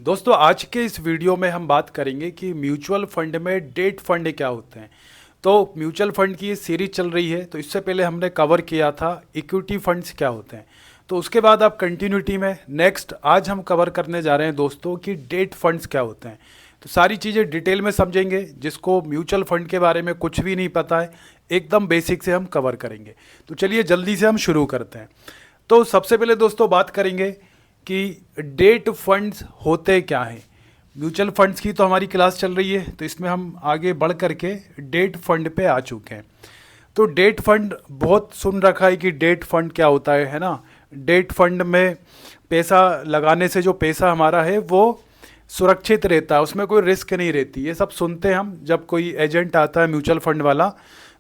दोस्तों आज के इस वीडियो में हम बात करेंगे कि म्यूचुअल फंड में डेट फंड क्या होते हैं। तो म्यूचुअल फंड की ये सीरीज चल रही है, तो इससे पहले हमने कवर किया था इक्विटी फंड्स क्या होते हैं। तो उसके बाद आप कंटिन्यूटी में नेक्स्ट आज हम कवर करने जा रहे हैं दोस्तों कि डेट फंड्स क्या होते हैं। तो सारी चीज़ें डिटेल में समझेंगे। जिसको म्यूचुअल फंड के बारे में कुछ भी नहीं पता है, एकदम बेसिक से हम कवर करेंगे। तो चलिए जल्दी से हम शुरू करते हैं। तो सबसे पहले दोस्तों बात करेंगे कि डेट फंड्स होते क्या हैं। म्यूचुअल फंड्स की तो हमारी क्लास चल रही है, तो इसमें हम आगे बढ़ करके डेट फंड पे आ चुके हैं। तो डेट फंड बहुत सुन रखा है कि डेट फंड क्या होता है ना। डेट फंड में पैसा लगाने से जो पैसा हमारा है वो सुरक्षित रहता है, उसमें कोई रिस्क नहीं रहती। ये सब सुनते हैं हम जब कोई एजेंट आता है म्यूचुअल फंड वाला,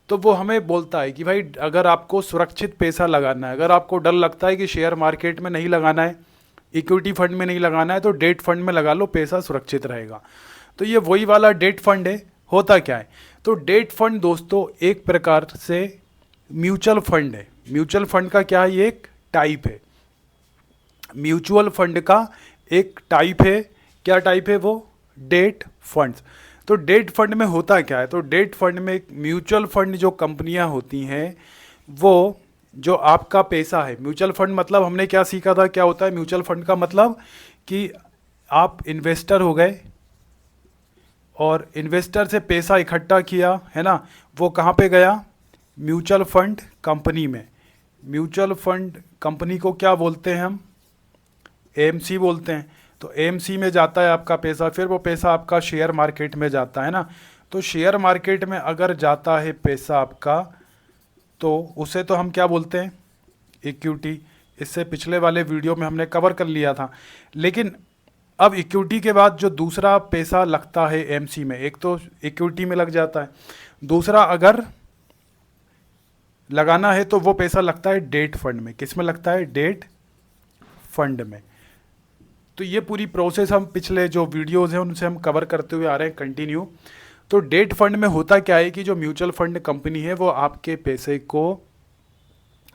तो वो हमें बोलता है कि भाई अगर आपको सुरक्षित पैसा लगाना है, अगर आपको डर लगता है कि शेयर मार्केट में नहीं लगाना है, इक्विटी फंड में नहीं लगाना है, तो डेट फंड में लगा लो, पैसा सुरक्षित रहेगा। तो ये वही वाला डेट फंड है। होता क्या है, तो डेट फंड दोस्तों एक प्रकार से म्यूचुअल फंड है। म्यूचुअल फंड का क्या है, ये एक टाइप है। म्यूचुअल फंड का एक टाइप है। क्या टाइप है वो, डेट फंड्स। तो डेट फंड में होता क्या है, तो डेट फंड में एक म्यूचुअल फंड जो कंपनियां होती हैं, वो जो आपका पैसा है, म्यूचुअल फंड मतलब हमने क्या सीखा था, क्या होता है म्यूचुअल फंड का मतलब कि आप इन्वेस्टर हो गए और इन्वेस्टर से पैसा इकट्ठा किया है ना, वो कहाँ पे गया, म्यूचुअल फंड कंपनी में। म्यूचुअल फंड कंपनी को क्या बोलते हैं हम, एएमसी बोलते हैं। तो एएमसी में जाता है आपका पैसा, फिर वो पैसा आपका शेयर मार्केट में जाता है ना। तो शेयर मार्केट में अगर जाता है पैसा आपका, तो उसे तो हम क्या बोलते हैं, इक्विटी। इससे पिछले वाले वीडियो में हमने कवर कर लिया था। लेकिन अब इक्विटी के बाद जो दूसरा पैसा लगता है एमसी में, एक तो इक्विटी में लग जाता है, दूसरा अगर लगाना है तो वो पैसा लगता है डेट फंड में। किस में लगता है, डेट फंड में। तो ये पूरी प्रोसेस हम पिछले जो वीडियोज़ हैं उनसे हम कवर करते हुए आ रहे हैं कंटिन्यू। तो डेट फंड में होता क्या है कि जो म्यूचुअल फंड कंपनी है वो आपके पैसे को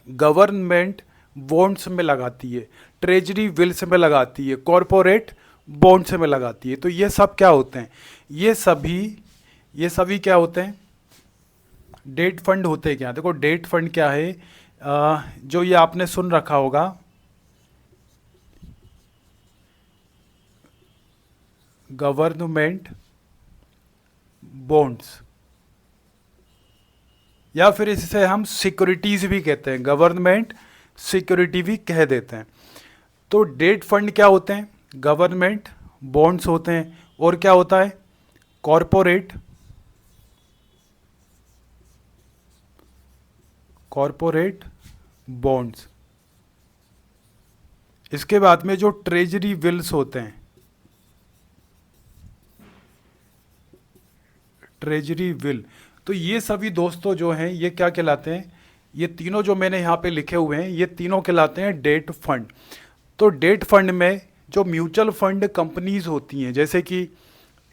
गवर्नमेंट बॉन्ड्स में लगाती है, ट्रेजरी बिल्स में लगाती है, कॉरपोरेट बॉन्ड्स में लगाती है। तो ये सब क्या होते हैं, ये सभी क्या होते हैं, डेट फंड होते हैं। क्या देखो, डेट फंड क्या है, जो ये आपने सुन रखा होगा, गवर्नमेंट बॉन्ड्स, या फिर इसे हम सिक्योरिटीज भी कहते हैं, गवर्नमेंट सिक्योरिटी भी कह देते हैं। तो डेट फंड क्या होते हैं, गवर्नमेंट बॉन्ड्स होते हैं, और क्या होता है, कॉरपोरेट कॉरपोरेट बॉन्ड्स। इसके बाद में जो ट्रेजरी बिल्स होते हैं, ट्रेजरी बिल, तो ये सभी दोस्तों जो हैं ये क्या कहलाते हैं, ये तीनों जो मैंने यहाँ पे लिखे हुए हैं ये तीनों कहलाते हैं डेट फंड। तो डेट फंड में जो म्यूचुअल फंड कंपनीज होती हैं, जैसे कि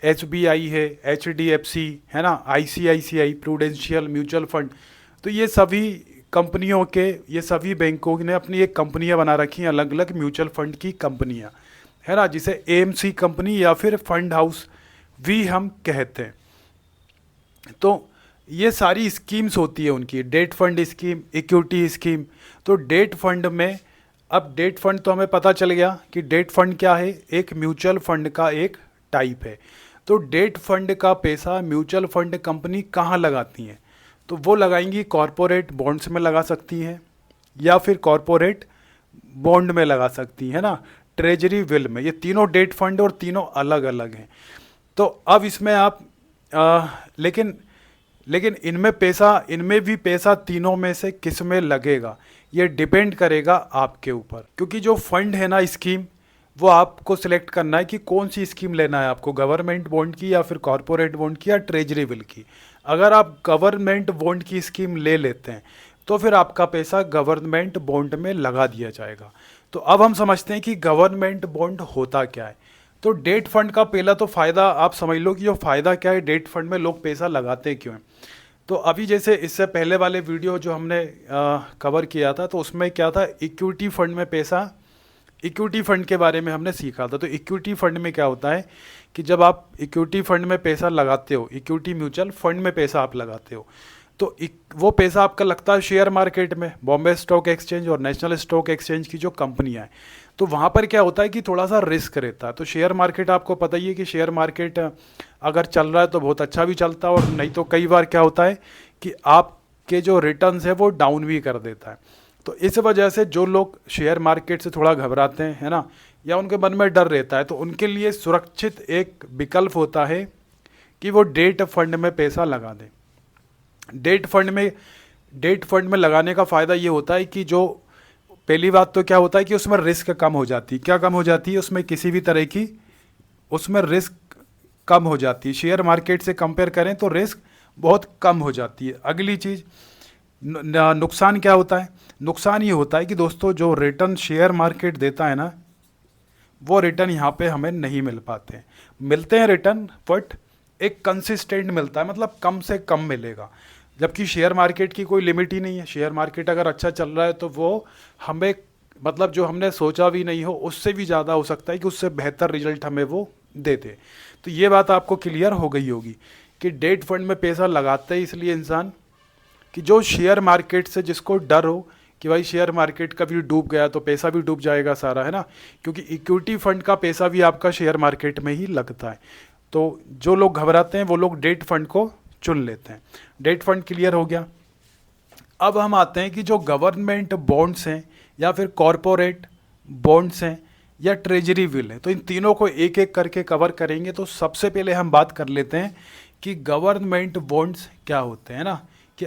एसबीआई है, एचडीएफसी है ना, आईसीआईसीआई प्रूडेंशियल म्यूचुअल फंड, तो ये सभी कंपनियों के, ये सभी बैंकों ने अपनी एक कंपनियां बना रखी हैं, अलग अलग म्यूचुअल फंड की कंपनियां, है ना, जिसे एएमसी कंपनी या फिर फंड हाउस भी हम कहते हैं। तो ये सारी स्कीम्स होती है उनकी, debt fund scheme, equity scheme. तो डेट फंड में, अब डेट फंड तो हमें पता चल गया कि डेट फंड क्या है, एक म्यूचुअल फंड का एक टाइप है। तो डेट फंड का पैसा म्यूचुअल फंड कंपनी कहाँ लगाती हैं, तो वो लगाएंगी कॉरपोरेट बॉन्ड्स में लगा सकती हैं, या फिर कॉरपोरेट बॉन्ड में लगा सकती है ना, ट्रेजरी बिल में। ये तीनों डेट फंड और तीनों अलग अलग हैं। तो अब इसमें आप लेकिन लेकिन इनमें भी पैसा तीनों में से किस में लगेगा, ये डिपेंड करेगा आपके ऊपर। क्योंकि जो फंड है ना, स्कीम, वो आपको सिलेक्ट करना है कि कौन सी स्कीम लेना है आपको, गवर्नमेंट बॉन्ड की या फिर कॉरपोरेट बॉन्ड की या ट्रेजरी बिल की। अगर आप गवर्नमेंट बॉन्ड की स्कीम ले लेते हैं तो फिर आपका पैसा गवर्नमेंट बॉन्ड में लगा दिया जाएगा। तो अब हम समझते हैं कि गवर्नमेंट बॉन्ड होता क्या है। तो डेट फंड का पहला तो फ़ायदा आप समझ लो कि जो फ़ायदा क्या है, डेट फंड में लोग पैसा लगाते क्यों हैं। तो अभी जैसे इससे पहले वाले वीडियो जो हमने कवर किया था, तो उसमें क्या था, इक्विटी फंड में पैसा इक्विटी फंड के बारे में हमने सीखा था। तो इक्विटी फंड में क्या होता है कि जब आप इक्विटी फंड में पैसा लगाते हो, इक्विटी म्यूचुअल फंड में पैसा आप लगाते हो, तो वो पैसा आपका लगता है शेयर मार्केट में, बॉम्बे स्टॉक एक्सचेंज और नेशनल स्टॉक एक्सचेंज की जो कंपनियां हैं। तो वहाँ पर क्या होता है कि थोड़ा सा रिस्क रहता है। तो शेयर मार्केट आपको पता ही है कि शेयर मार्केट अगर चल रहा है तो बहुत अच्छा भी चलता है, और नहीं तो कई बार क्या होता है कि आपके जो रिटर्न्स है वो डाउन भी कर देता है। तो इस वजह से जो लोग शेयर मार्केट से थोड़ा घबराते हैं, है ना, या उनके मन में डर रहता है, तो उनके लिए सुरक्षित एक विकल्प होता है कि वो डेट फंड में पैसा लगा दें। डेट फंड में लगाने का फ़ायदा ये होता है कि जो पहली बात तो क्या होता है कि उसमें रिस्क कम हो जाती है। क्या कम हो जाती है? उसमें किसी भी तरह की उसमें रिस्क कम हो जाती है। शेयर मार्केट से कंपेयर करें तो रिस्क बहुत कम हो जाती है। अगली चीज़, नुकसान क्या होता है? नुकसान ये होता है कि दोस्तों जो रिटर्न शेयर मार्केट देता है ना, वो रिटर्न यहाँ पे हमें नहीं मिल पाते हैं। मिलते हैं रिटर्न, बट एक कंसिस्टेंट मिलता है, मतलब कम से कम मिलेगा। जबकि शेयर मार्केट की कोई लिमिट ही नहीं है। शेयर मार्केट अगर अच्छा चल रहा है तो वो हमें, मतलब जो हमने सोचा भी नहीं हो उससे भी ज़्यादा हो सकता है कि उससे बेहतर रिजल्ट हमें वो दे दे। तो ये बात आपको क्लियर हो गई होगी कि डेट फंड में पैसा लगाते हैं इसलिए इंसान कि जो शेयर मार्केट से जिसको डर हो कि भाई शेयर मार्केट कभी डूब गया तो पैसा भी डूब जाएगा सारा, है ना, क्योंकि इक्विटी फंड का पैसा भी आपका शेयर मार्केट में ही लगता है। तो जो लोग घबराते हैं वो लोग डेट फंड को चुन लेते हैं। डेट फंड क्लियर हो गया। अब हम आते हैं कि जो गवर्नमेंट बॉन्ड्स हैं या फिर कॉरपोरेट बॉन्ड्स हैं या ट्रेजरी बिल है, तो इन तीनों को एक एक करके कवर करेंगे। तो सबसे पहले हम बात कर लेते हैं कि गवर्नमेंट बॉन्ड्स क्या होते हैं ना, कि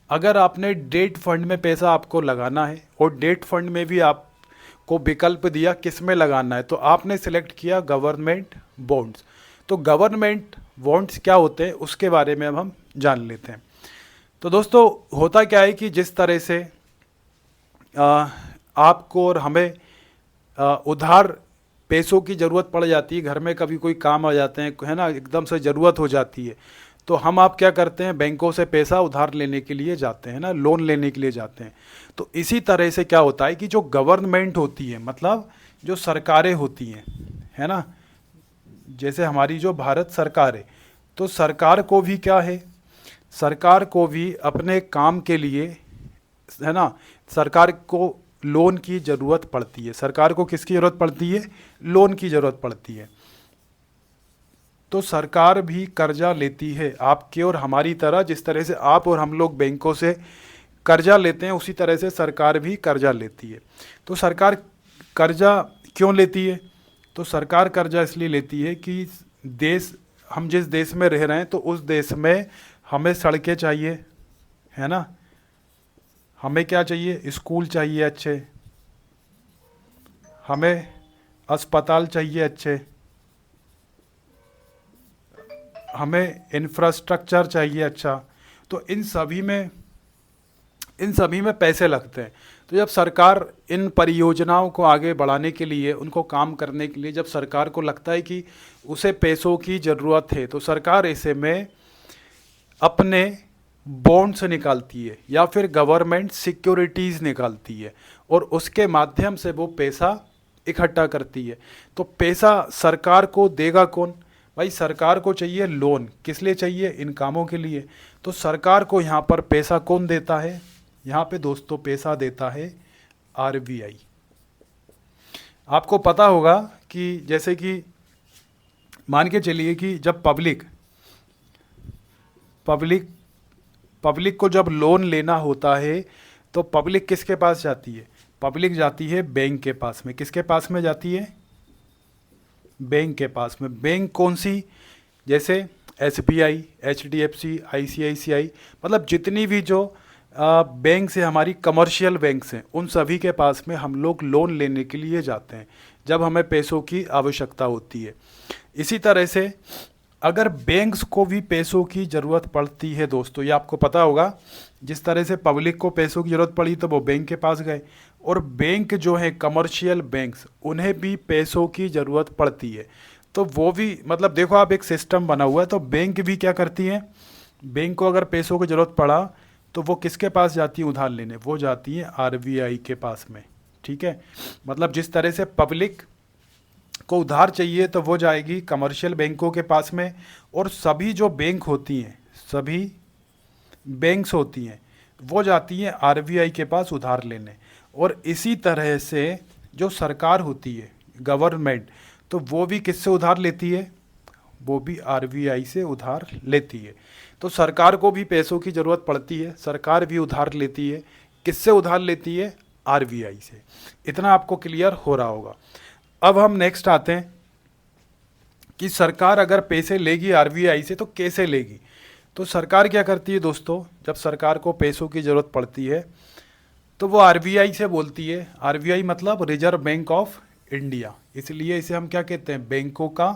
अगर आपने डेट फंड में पैसा आपको लगाना है और डेट फंड में भी आपको विकल्प दिया किस में लगाना है, तो आपने सिलेक्ट किया गवर्नमेंट बॉन्ड्स। तो गवर्नमेंट बॉन्ड्स क्या होते हैं उसके बारे में अब हम जान लेते हैं। तो दोस्तों होता क्या है कि जिस तरह से आपको और हमें उधार पैसों की ज़रूरत पड़ जाती है, घर में कभी कोई काम आ जाते हैं, है ना, एकदम से ज़रूरत हो जाती है, तो हम आप क्या करते हैं, बैंकों से पैसा उधार लेने के लिए जाते हैं ना, लोन लेने के लिए जाते हैं। तो इसी तरह से क्या होता है कि जो गवर्नमेंट होती है, मतलब जो सरकारें होती हैं, है ना, जैसे हमारी जो भारत सरकार है, तो सरकार को भी क्या है, सरकार को भी अपने काम के लिए, है ना, सरकार को लोन की ज़रूरत पड़ती है। सरकार को किसकी ज़रूरत पड़ती है? लोन की ज़रूरत पड़ती है। तो सरकार भी कर्जा लेती है आपके और हमारी तरह। जिस तरह से आप और हम लोग बैंकों से कर्जा लेते हैं, उसी तरह से सरकार भी कर्जा लेती है। तो सरकार कर्जा क्यों लेती है? तो सरकार कर्जा इसलिए लेती है कि हम जिस देश में रह रहे हैं तो उस देश में हमें सड़कें चाहिए, है ना, हमें क्या चाहिए, स्कूल चाहिए अच्छे, हमें अस्पताल चाहिए अच्छे, हमें इंफ्रास्ट्रक्चर चाहिए अच्छा। तो इन सभी में पैसे लगते हैं। तो जब सरकार इन परियोजनाओं को आगे बढ़ाने के लिए, उनको काम करने के लिए, जब सरकार को लगता है कि उसे पैसों की ज़रूरत है, तो सरकार ऐसे में अपने बॉन्ड्स निकालती है या फिर गवर्नमेंट सिक्योरिटीज़ निकालती है और उसके माध्यम से वो पैसा इकट्ठा करती है। तो पैसा सरकार को देगा कौन? भाई सरकार को चाहिए लोन। किस लिए चाहिए? इन कामों के लिए। तो सरकार को यहाँ पर पैसा कौन देता है? यहाँ पे दोस्तों पैसा देता है आरबीआई। आपको पता होगा कि जैसे कि मान के चलिए कि जब पब्लिक को जब लोन लेना होता है तो पब्लिक किसके पास जाती है? पब्लिक जाती है बैंक के पास में। किसके पास में जाती है? बैंक के पास में। बैंक कौन सी? जैसे एसबीआई, एचडीएफसी, आईसीआईसीआई, मतलब जितनी भी जो बैंक से हमारी कमर्शियल बैंक्स हैं, उन सभी के पास में हम लोग लोन लेने के लिए जाते हैं जब हमें पैसों की आवश्यकता होती है। इसी तरह से अगर बैंक्स को भी पैसों की ज़रूरत पड़ती है दोस्तों, ये आपको पता होगा, जिस तरह से पब्लिक को पैसों की ज़रूरत पड़ी तो वो बैंक के पास गए, और बैंक जो है कमर्शियल बैंक्स, उन्हें भी पैसों की ज़रूरत पड़ती है। तो वो भी, मतलब देखो आप, एक सिस्टम बना हुआ है। तो बैंक भी क्या करती हैं, बैंक को अगर पैसों की ज़रूरत पड़ा तो वो किसके पास जाती है उधार लेने? वो जाती है आरबीआई के पास में। ठीक है, मतलब जिस तरह से पब्लिक को उधार चाहिए तो वो जाएगी कमर्शियल बैंकों के पास में, और सभी जो बैंक होती हैं, सभी बैंक्स होती हैं, वो जाती हैं आरबीआई के पास उधार लेने। और इसी तरह से जो सरकार होती है, गवर्नमेंट, तो वो भी किससे उधार लेती है, वो भी आरबीआई से उधार लेती है। तो सरकार को भी पैसों की ज़रूरत पड़ती है, सरकार भी उधार लेती है। किससे उधार लेती है, आरबीआई से। इतना आपको क्लियर हो रहा होगा। अब हम नेक्स्ट आते हैं कि सरकार अगर पैसे लेगी आरबीआई से तो कैसे लेगी। तो सरकार क्या करती है दोस्तों, जब सरकार को पैसों की ज़रूरत पड़ती है तो वो आरबीआई से बोलती है। आरबीआई मतलब रिजर्व बैंक ऑफ इंडिया, इसलिए इसे हम क्या कहते हैं, बैंकों का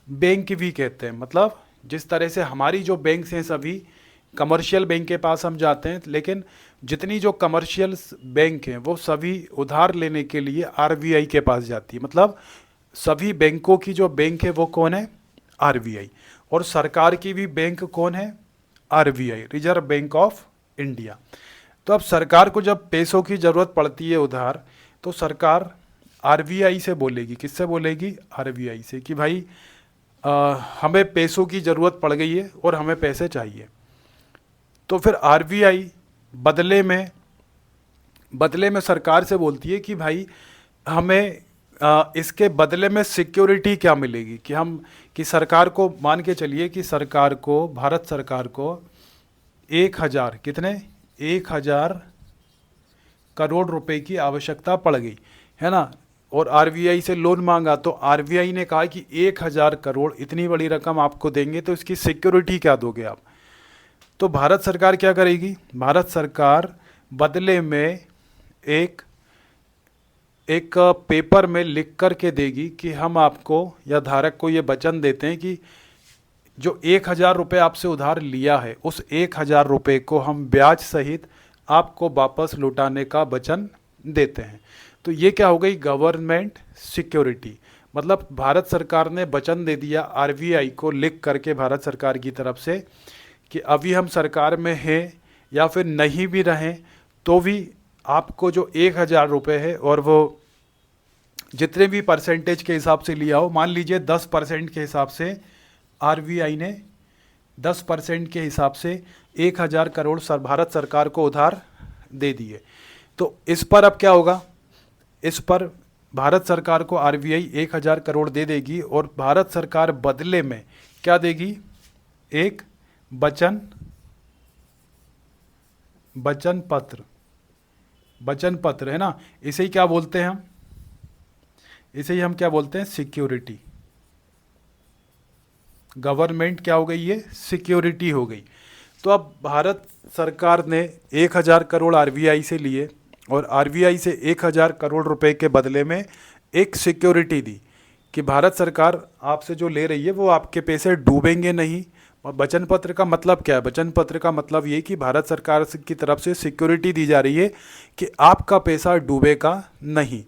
बैंक भी कहते हैं। मतलब जिस तरह से हमारी जो बैंक्स हैं सभी कमर्शियल बैंक के पास हम जाते हैं, लेकिन जितनी जो कमर्शियल बैंक हैं वो सभी उधार लेने के लिए आरबीआई के पास जाती है। मतलब सभी बैंकों की जो बैंक है वो कौन है, आरबीआई। और सरकार की भी बैंक कौन है, RBI, reserve bank of India. तो अब सरकार को जब पैसों की ज़रूरत पड़ती है उधार, तो सरकार आरबीआई से बोलेगी। किससे बोलेगी, आरबीआई से, कि भाई हमें पैसों की ज़रूरत पड़ गई है और हमें पैसे चाहिए। तो फिर आरबीआई बदले में सरकार से बोलती है कि भाई हमें इसके बदले में सिक्योरिटी क्या मिलेगी, कि सरकार को, मान के चलिए कि सरकार को, भारत सरकार को 1000 कितने 1000 करोड़ रुपए की आवश्यकता पड़ गई है ना, और आरबीआई से लोन मांगा। तो आरबीआई ने कहा कि 1000 करोड़ इतनी बड़ी रकम आपको देंगे तो इसकी सिक्योरिटी क्या दोगे आप। तो भारत सरकार क्या करेगी, भारत सरकार बदले में एक पेपर में लिख कर के देगी कि हम आपको या धारक को ये वचन देते हैं कि जो 1000 रुपये आपसे उधार लिया है उस 1000 रुपये को हम ब्याज सहित आपको वापस लौटाने का वचन देते हैं। तो ये क्या हो गई, गवर्नमेंट सिक्योरिटी। मतलब भारत सरकार ने वचन दे दिया आरबीआई को लिख करके भारत सरकार की तरफ से कि अभी हम सरकार में हैं या फिर नहीं भी रहें तो भी आपको जो 1000 रुपये है, और वो जितने भी परसेंटेज के हिसाब से लिया हो, मान लीजिए 10% के हिसाब से आरबीआई ने 10% के हिसाब से 1000 करोड़ भारत सरकार को उधार दे दिए। तो इस पर अब क्या होगा, इस पर भारत सरकार को आरबीआई 1000 करोड़ दे देगी और भारत सरकार बदले में क्या देगी, एक वचन पत्र है ना, इसे ही क्या बोलते हैं हम, इसे ही हम क्या बोलते हैं, सिक्योरिटी। गवर्नमेंट क्या हो गई, ये सिक्योरिटी हो गई। तो अब भारत सरकार ने 1000 करोड़ आरबीआई से लिए और आरबीआई से 1000 करोड़ रुपए के बदले में एक सिक्योरिटी दी कि भारत सरकार आपसे जो ले रही है वो आपके पैसे डूबेंगे नहीं। और वचन पत्र का मतलब क्या है, वचन पत्र का मतलब ये कि भारत सरकार की तरफ से सिक्योरिटी दी जा रही है कि आपका पैसा डूबेगा नहीं।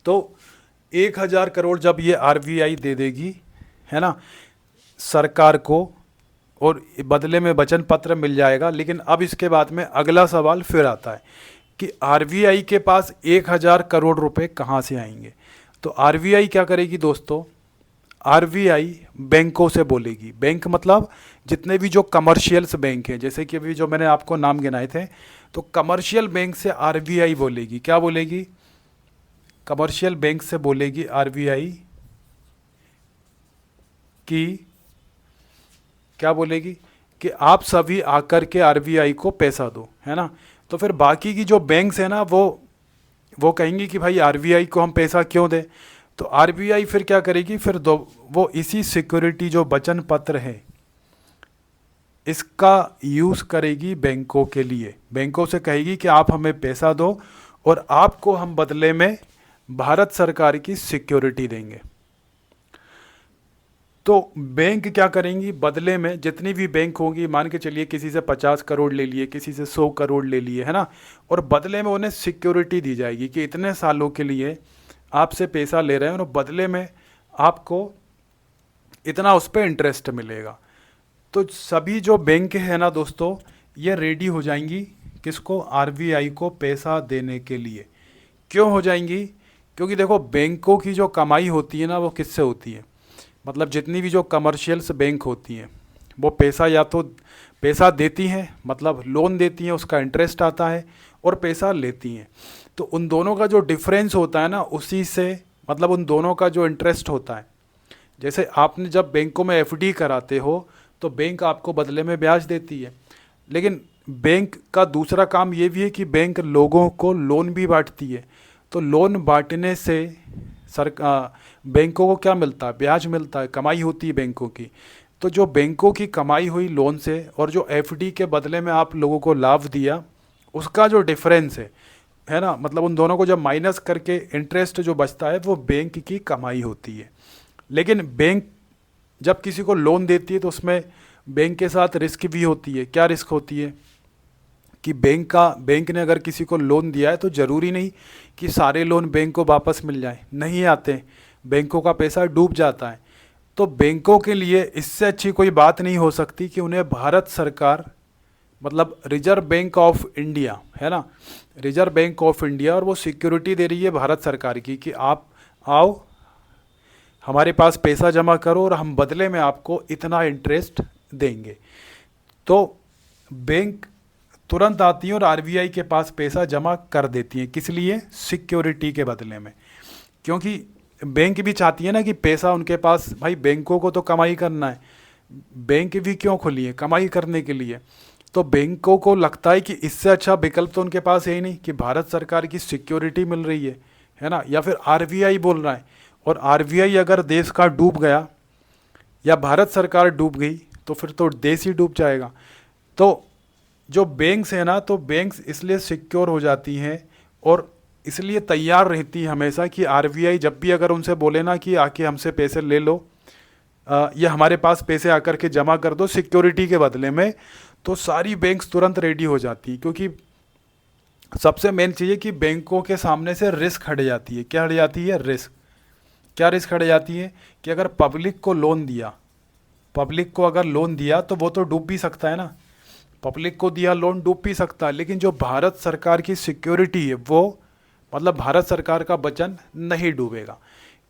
तो 1000 करोड़ जब ये आरबीआई दे देगी है ना सरकार को, और बदले में वचन पत्र मिल जाएगा। लेकिन अब इसके बाद में अगला सवाल फिर आता है कि आरबीआई के पास 1000 करोड़ रुपए कहाँ से आएंगे। तो आरबीआई क्या करेगी दोस्तों, आरबीआई बैंकों से बोलेगी। बैंक मतलब जितने भी जो कमर्शियल्स बैंक हैं, जैसे कि अभी जो मैंने आपको नाम गिनाए थे, तो कमर्शियल बैंक से आरबीआई बोलेगी। क्या बोलेगी, कमर्शियल बैंक से बोलेगी आरबीआई कि क्या बोलेगी कि आप सभी आकर के आरबीआई को पैसा दो, है ना। तो फिर बाकी की जो बैंक्स है ना वो कहेंगी कि भाई आरबीआई को हम पैसा क्यों दें। तो आरबीआई फिर क्या करेगी, फिर वो इसी सिक्योरिटी जो वचन पत्र है इसका यूज़ करेगी बैंकों के लिए। बैंकों से कहेगी कि आप हमें पैसा दो और आपको हम बदले में भारत सरकार की सिक्योरिटी देंगे। तो बैंक क्या करेंगी, बदले में जितनी भी बैंक होंगी, मान के चलिए किसी से 50 करोड़ ले लिए, किसी से 100 करोड़ ले लिए, है ना, और बदले में उन्हें सिक्योरिटी दी जाएगी कि इतने सालों के लिए आपसे पैसा ले रहे हैं और बदले में आपको इतना उस पर इंटरेस्ट मिलेगा। तो सभी जो बैंक है ना दोस्तों, ये रेडी हो जाएंगी किसको, आरबीआई को पैसा देने के लिए क्यों हो जाएंगी? क्योंकि देखो बैंकों की जो कमाई होती है ना, वो किससे होती है? मतलब जितनी भी जो कमर्शियल्स बैंक होती हैं, वो पैसा या तो पैसा देती हैं, मतलब लोन देती हैं, उसका इंटरेस्ट आता है, और पैसा लेती हैं। तो उन दोनों का जो डिफरेंस होता है ना, उसी से मतलब उन दोनों का जो इंटरेस्ट होता है, जैसे आपने जब बैंकों में एफडी कराते हो तो बैंक आपको बदले में ब्याज देती है। लेकिन बैंक का दूसरा काम ये भी है कि बैंक लोगों को लोन भी बांटती है। तो लोन बांटने से बैंकों को क्या मिलता है? ब्याज मिलता है, कमाई होती है बैंकों की। तो जो बैंकों की कमाई हुई लोन से और जो एफडी के बदले में आप लोगों को लाभ दिया, उसका जो डिफरेंस है ना, मतलब उन दोनों को जब माइनस करके इंटरेस्ट जो बचता है, वो बैंक की कमाई होती है। लेकिन बैंक जब किसी को लोन देती है तो उसमें बैंक के साथ रिस्क भी होती है। क्या रिस्क होती है? कि बैंक ने अगर किसी को लोन दिया है तो ज़रूरी नहीं कि सारे लोन बैंक को वापस मिल जाए, नहीं आते, बैंकों का पैसा डूब जाता है। तो बैंकों के लिए इससे अच्छी कोई बात नहीं हो सकती कि उन्हें भारत सरकार, मतलब रिजर्व बैंक ऑफ इंडिया है ना, रिजर्व बैंक ऑफ इंडिया, और वो सिक्योरिटी दे रही है भारत सरकार की कि आप आओ, हमारे पास पैसा जमा करो और हम बदले में आपको इतना इंटरेस्ट देंगे। तो बैंक तुरंत आती हैं और आरबीआई के पास पैसा जमा कर देती हैं। किस लिए? सिक्योरिटी के बदले में। क्योंकि बैंक भी चाहती है ना कि पैसा उनके पास, भाई बैंकों को तो कमाई करना है, बैंक भी क्यों खुली है? कमाई करने के लिए। तो बैंकों को लगता है कि इससे अच्छा विकल्प तो उनके पास है ही नहीं कि भारत सरकार की सिक्योरिटी मिल रही है ना, या फिर आरबीआई बोल रहा है। और आरबीआई अगर देश का डूब गया या भारत सरकार डूब गई तो फिर तो देश ही डूब जाएगा। तो जो बैंक्स है ना, तो बैंक्स इसलिए सिक्योर हो जाती हैं और इसलिए तैयार रहती है हमेशा कि आरबीआई जब भी अगर उनसे बोले ना कि आके हमसे पैसे ले लो, या हमारे पास पैसे आकर के जमा कर दो सिक्योरिटी के बदले में, तो सारी बैंक्स तुरंत रेडी हो जाती है। क्योंकि सबसे मेन चीज़ है कि बैंकों के सामने से रिस्क हट जाती है। क्या हट जाती है? रिस्क। क्या रिस्क हट जाती है? कि अगर पब्लिक को लोन दिया, पब्लिक को अगर लोन दिया तो वो तो डूब भी सकता है ना, पब्लिक को दिया लोन डूब भी सकता है। लेकिन जो भारत सरकार की सिक्योरिटी है, वो मतलब भारत सरकार का वचन नहीं डूबेगा।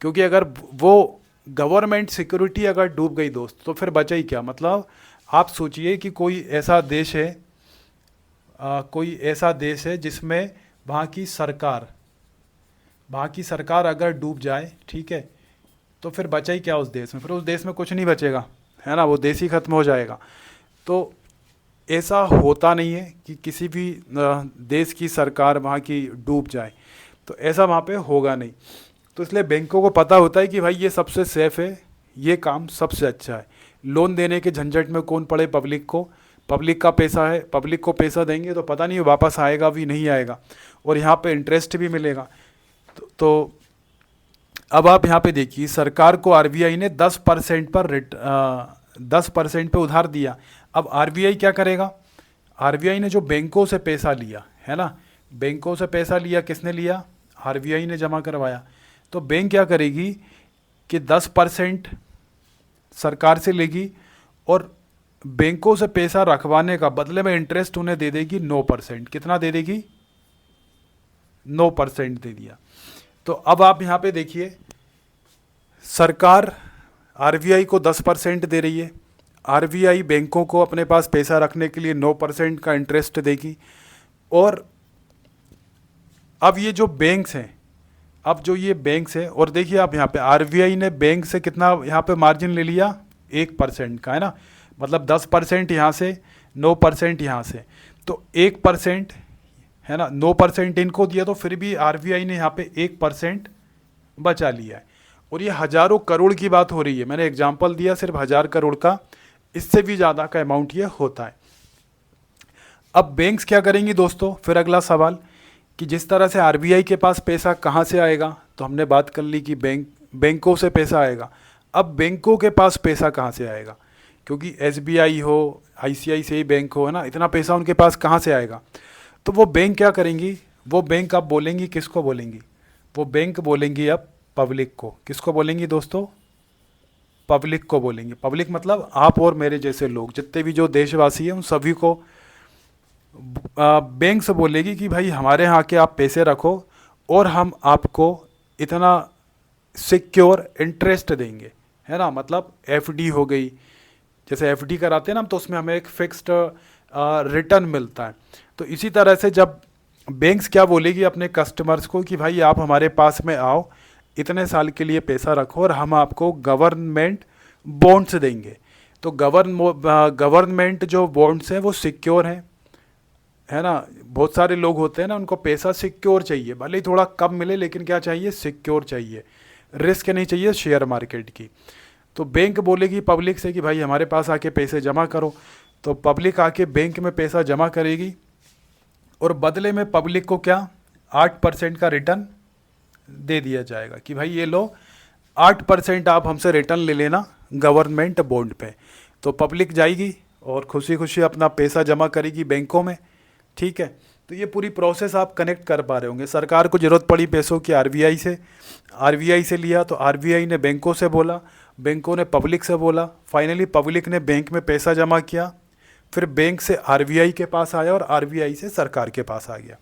क्योंकि अगर वो गवर्नमेंट सिक्योरिटी अगर डूब गई दोस्त, तो फिर बचा ही क्या? मतलब आप सोचिए कि कोई ऐसा देश है, जिसमें वहाँ की सरकार अगर डूब जाए, ठीक है, तो फिर बचा ही क्या उस देश में? फिर उस देश में कुछ नहीं बचेगा, है ना, वो देश ही खत्म हो जाएगा। तो ऐसा होता नहीं है कि किसी भी देश की सरकार वहाँ की डूब जाए, तो ऐसा वहाँ पे होगा नहीं। तो इसलिए बैंकों को पता होता है कि भाई ये सबसे सेफ है, ये काम सबसे अच्छा है। लोन देने के झंझट में कौन पड़े? पब्लिक को, पब्लिक का पैसा है, पब्लिक को पैसा देंगे तो पता नहीं वापस आएगा भी नहीं आएगा, और यहाँ पे इंटरेस्ट भी मिलेगा। तो अब आप यहाँ पे देखिए, सरकार को आरबीआई ने 10% पर 10% पे उधार दिया। अब आरबीआई क्या करेगा? आरबीआई ने जो बैंकों से पैसा लिया है ना, बैंकों से पैसा लिया, किसने लिया? आरबीआई ने जमा करवाया। तो बैंक क्या करेगी कि 10% सरकार से लेगी और बैंकों से पैसा रखवाने का बदले में इंटरेस्ट उन्हें दे देगी 9%। कितना दे देगी? 9% दे दिया। तो अब आप यहाँ पे देखिए, सरकार आरबीआई को 10% दे रही है, आरबीआई बैंकों को अपने पास पैसा रखने के लिए 9% का इंटरेस्ट देगी। और अब ये जो बैंक्स हैं, और देखिए आप यहाँ पे आरबीआई ने बैंक से कितना यहाँ पे मार्जिन ले लिया? 1% का, है ना, मतलब 10% यहाँ से, 9% यहाँ से, तो 1%, है ना, 9% इनको दिया, तो फिर भी आरबीआई ने यहाँ पे 1% बचा लिया है। और ये हज़ारों करोड़ की बात हो रही है, मैंने एग्जाम्पल दिया सिर्फ 1000 करोड़ का, इससे भी ज़्यादा का अमाउंट ये होता है। अब बैंक्स क्या करेंगी दोस्तों? फिर अगला सवाल कि जिस तरह से आरबीआई के पास पैसा कहाँ से आएगा, तो हमने बात कर ली कि बैंकों से पैसा आएगा। अब बैंकों के पास पैसा कहाँ से आएगा? क्योंकि एसबीआई हो, आईसीआईसीआई बैंक हो, है ना, इतना पैसा उनके पास कहाँ से आएगा? तो वो बैंक क्या करेंगी? वो बैंक अब बोलेंगी, किसको बोलेंगी? वो बैंक बोलेंगी अब पब्लिक को। किसको बोलेंगी दोस्तों? पब्लिक को बोलेंगे। पब्लिक मतलब आप और मेरे जैसे लोग, जितने भी जो देशवासी हैं, उन सभी को बैंक से बोलेगी कि भाई हमारे यहाँ के आप पैसे रखो और हम आपको इतना सिक्योर इंटरेस्ट देंगे, है ना। मतलब एफडी हो गई, जैसे एफडी कराते हैं ना हम, तो उसमें हमें एक फिक्स्ड रिटर्न मिलता है। तो इसी तरह से जब बैंक्स क्या बोलेगी अपने कस्टमर्स को कि भाई आप हमारे पास में आओ, इतने साल के लिए पैसा रखो और हम आपको गवर्नमेंट बॉन्ड्स देंगे। तो गवर्नमेंट जो बॉन्ड्स हैं वो सिक्योर हैं, है ना। बहुत सारे लोग होते हैं ना, उनको पैसा सिक्योर चाहिए, भले ही थोड़ा कम मिले, लेकिन क्या चाहिए, सिक्योर चाहिए, रिस्क नहीं चाहिए शेयर मार्केट की। तो बैंक बोलेगी पब्लिक से कि भाई हमारे पास आके पैसे जमा करो, तो पब्लिक आके बैंक में पैसा जमा करेगी और बदले में पब्लिक को क्या 8% का रिटर्न दे दिया जाएगा कि भाई ये लो 8% आप हमसे रिटर्न ले लेना गवर्नमेंट बॉन्ड पे। तो पब्लिक जाएगी और खुशी खुशी अपना पैसा जमा करेगी बैंकों में, ठीक है। तो ये पूरी प्रोसेस आप कनेक्ट कर पा रहे होंगे। सरकार को ज़रूरत पड़ी पैसों की आरबीआई से लिया, तो आरबीआई ने बैंकों से बोला, बैंकों ने पब्लिक से बोला, फाइनली पब्लिक ने बैंक में पैसा जमा किया, फिर बैंक से आरबीआई के पास आया और आरबीआई से सरकार के पास आ गया।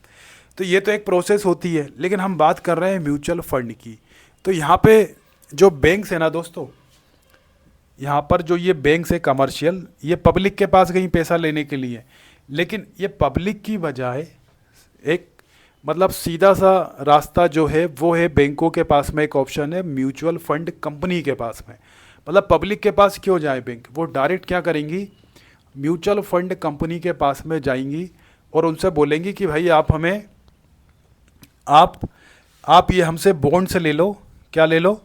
तो ये तो एक प्रोसेस होती है, लेकिन हम बात कर रहे हैं म्यूचुअल फंड की। तो यहाँ पे जो बैंक्स है ना दोस्तों, यहाँ पर जो ये बैंक्स है कमर्शियल, ये पब्लिक के पास गई पैसा लेने के लिए, लेकिन ये पब्लिक की बजाय एक मतलब सीधा सा रास्ता जो है वो है बैंकों के पास में, एक ऑप्शन है म्यूचुअल फंड कंपनी के पास में। मतलब पब्लिक के पास क्यों जाए बैंक, वो डायरेक्ट क्या करेंगी, म्यूचुअल फंड कंपनी के पास में जाएंगी और उनसे बोलेंगी कि भाई आप हमें आप ये हमसे बॉन्ड से ले लो, क्या ले लो,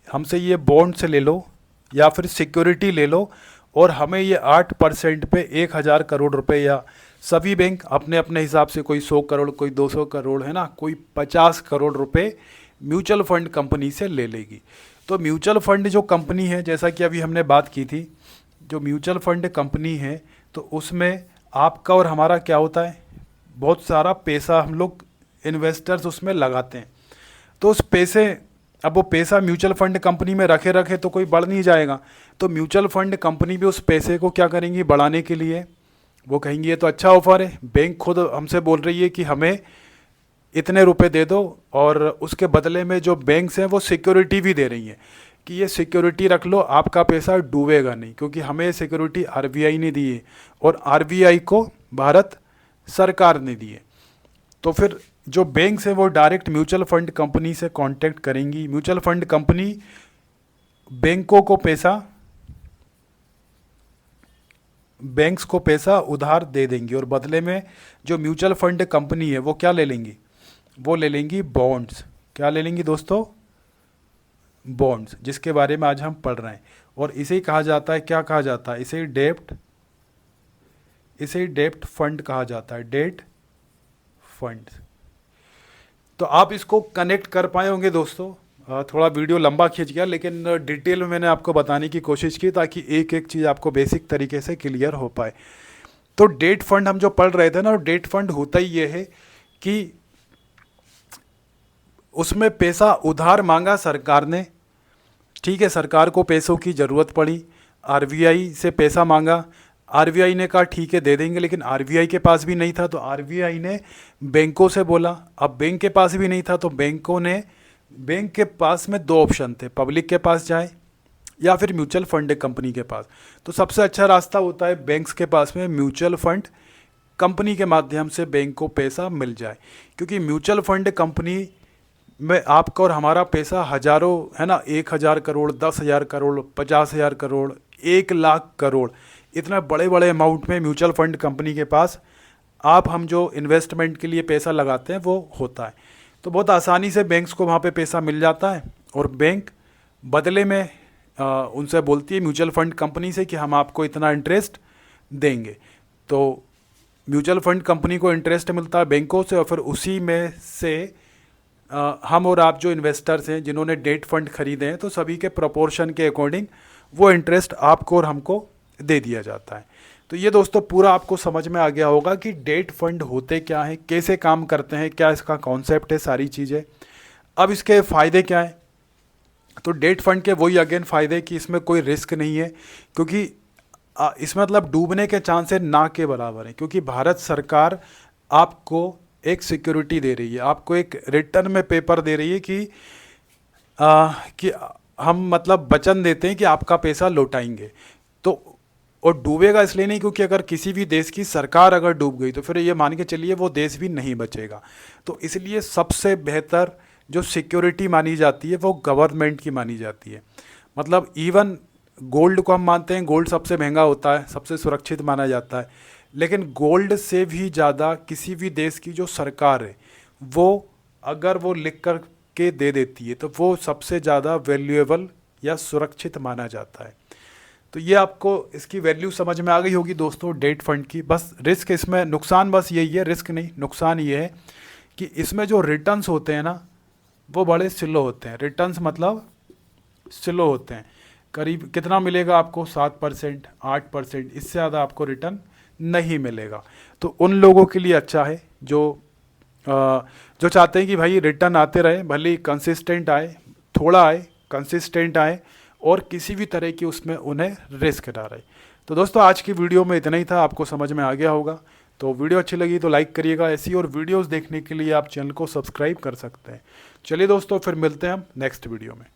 हमसे ये बॉन्ड से ले लो या फिर सिक्योरिटी ले लो, और हमें ये 8% पे 1000 करोड़ रुपए, या सभी बैंक अपने अपने हिसाब से, कोई 100 करोड़, कोई 200 करोड़, है ना, कोई 50 करोड़ रुपए म्यूचुअल फंड कंपनी से ले लेगी। तो म्यूचुअल फंड जो कंपनी है, जैसा कि अभी हमने बात की थी, जो म्यूचुअल फंड कंपनी है, तो उसमें आपका और हमारा क्या होता है, बहुत सारा पैसा हम लोग इन्वेस्टर्स उसमें लगाते हैं। तो उस पैसे, अब वो पैसा म्यूचुअल फंड कंपनी में रखे रखे तो कोई बढ़ नहीं जाएगा। तो म्यूचुअल फंड कंपनी भी उस पैसे को क्या करेंगी, बढ़ाने के लिए वो कहेंगी ये तो अच्छा ऑफर है, बैंक खुद हमसे बोल रही है कि हमें इतने रुपए दे दो, और उसके बदले में जो बैंक्स हैं वो सिक्योरिटी भी दे रही हैं कि ये सिक्योरिटी रख लो, आपका पैसा डूबेगा नहीं, क्योंकि हमें सिक्योरिटी आरबीआई ने दी है और आरबीआई को भारत सरकार ने दी है। तो फिर जो बैंक्स हैं वो डायरेक्ट म्यूचुअल फंड कंपनी से कांटेक्ट करेंगी, म्यूचुअल फंड कंपनी बैंकों को बैंक्स को पैसा उधार दे देंगी, और बदले में जो म्यूचुअल फंड कंपनी है वो क्या ले लेंगी, वो ले लेंगी बॉन्ड्स। क्या ले लेंगी दोस्तों, बॉन्ड्स, जिसके बारे में आज हम पढ़ रहे हैं। और इसे ही कहा जाता है, क्या कहा जाता है, इसे डेप्ट फंड कहा जाता है, डेट फंड। तो आप इसको कनेक्ट कर पाए होंगे दोस्तों। थोड़ा वीडियो लंबा खींच गया, लेकिन डिटेल में मैंने आपको बताने की कोशिश की ताकि एक एक चीज़ आपको बेसिक तरीके से क्लियर हो पाए। तो डेट फंड हम जो पढ़ रहे थे ना, डेट फंड होता ही ये है कि उसमें पैसा उधार मांगा सरकार ने, ठीक है, सरकार को पैसों की ज़रूरत पड़ी, आरबीआई से पैसा मांगा, आरबीआई ने कहा ठीक है दे देंगे, लेकिन आरबीआई के पास भी नहीं था, तो आरबीआई ने बैंकों से बोला। अब बैंक के पास भी नहीं था, तो बैंक के पास में दो ऑप्शन थे, पब्लिक के पास जाए या फिर म्यूचुअल फंड कंपनी के पास। तो सबसे अच्छा रास्ता होता है बैंक्स के पास में म्यूचुअल फंड कंपनी के माध्यम से बैंक को पैसा मिल जाए, क्योंकि म्यूचुअल फंड कंपनी में आपका और हमारा पैसा हजारों, है ना, 1000 करोड़, 10,000 करोड़, 50,000 करोड़, 1,00,000 करोड़, इतना बड़े बड़े अमाउंट में म्यूचुअल फंड कंपनी के पास हम जो इन्वेस्टमेंट के लिए पैसा लगाते हैं वो होता है। तो बहुत आसानी से बैंक्स को वहाँ पे पैसा मिल जाता है, और बैंक बदले में उनसे बोलती है म्यूचुअल फंड कंपनी से कि हम आपको इतना इंटरेस्ट देंगे। तो म्यूचुअल फंड कंपनी को इंटरेस्ट मिलता है बैंकों से, और फिर उसी में से हम और आप जो इन्वेस्टर्स हैं जिन्होंने डेट फंड खरीदे हैं, तो सभी के प्रोपोर्शन के अकॉर्डिंग वो इंटरेस्ट आपको और हमको दे दिया जाता है। तो ये दोस्तों पूरा आपको समझ में आ गया होगा कि डेट फंड होते क्या हैं, कैसे काम करते हैं, क्या इसका कॉन्सेप्ट है, सारी चीज़ें। अब इसके फ़ायदे क्या हैं, तो डेट फंड के वही अगेन फ़ायदे कि इसमें कोई रिस्क नहीं है, क्योंकि इसमें मतलब डूबने के चांसेस ना के बराबर हैं, क्योंकि भारत सरकार आपको एक सिक्योरिटी दे रही है, आपको एक रिटर्न में पेपर दे रही है कि हम मतलब वचन देते हैं कि आपका पैसा लौटाएंगे। तो और डूबेगा इसलिए नहीं क्योंकि अगर किसी भी देश की सरकार अगर डूब गई तो फिर ये मान के चलिए वो देश भी नहीं बचेगा। तो इसलिए सबसे बेहतर जो सिक्योरिटी मानी जाती है वो गवर्नमेंट की मानी जाती है। मतलब इवन गोल्ड को हम मानते हैं, गोल्ड सबसे महंगा होता है, सबसे सुरक्षित माना जाता है, लेकिन गोल्ड से भी ज़्यादा किसी भी देश की जो सरकार है वो अगर वो लिख कर के दे देती है तो वो सबसे ज़्यादा वैल्यूएबल या सुरक्षित माना जाता है। तो ये आपको इसकी वैल्यू समझ में आ गई होगी दोस्तों डेट फंड की। बस रिस्क इसमें, नुकसान बस यही है, रिस्क नहीं नुकसान ये है कि इसमें जो रिटर्न्स होते हैं ना वो बड़े स्लो होते हैं। रिटर्न्स मतलब स्लो होते हैं, करीब कितना मिलेगा आपको 7%, 8%, इससे ज़्यादा आपको रिटर्न नहीं मिलेगा। तो उन लोगों के लिए अच्छा है जो चाहते हैं कि भाई रिटर्न आते रहे, भले ही कंसिस्टेंट आए, थोड़ा आए, कंसिस्टेंट आए और किसी भी तरह की उसमें उन्हें रिस्क ना रहे। तो दोस्तों आज की वीडियो में इतना ही था, आपको समझ में आ गया होगा। तो वीडियो अच्छी लगी तो लाइक करिएगा, ऐसी और वीडियोस देखने के लिए आप चैनल को सब्सक्राइब कर सकते हैं। चलिए दोस्तों फिर मिलते हैं हम नेक्स्ट वीडियो में।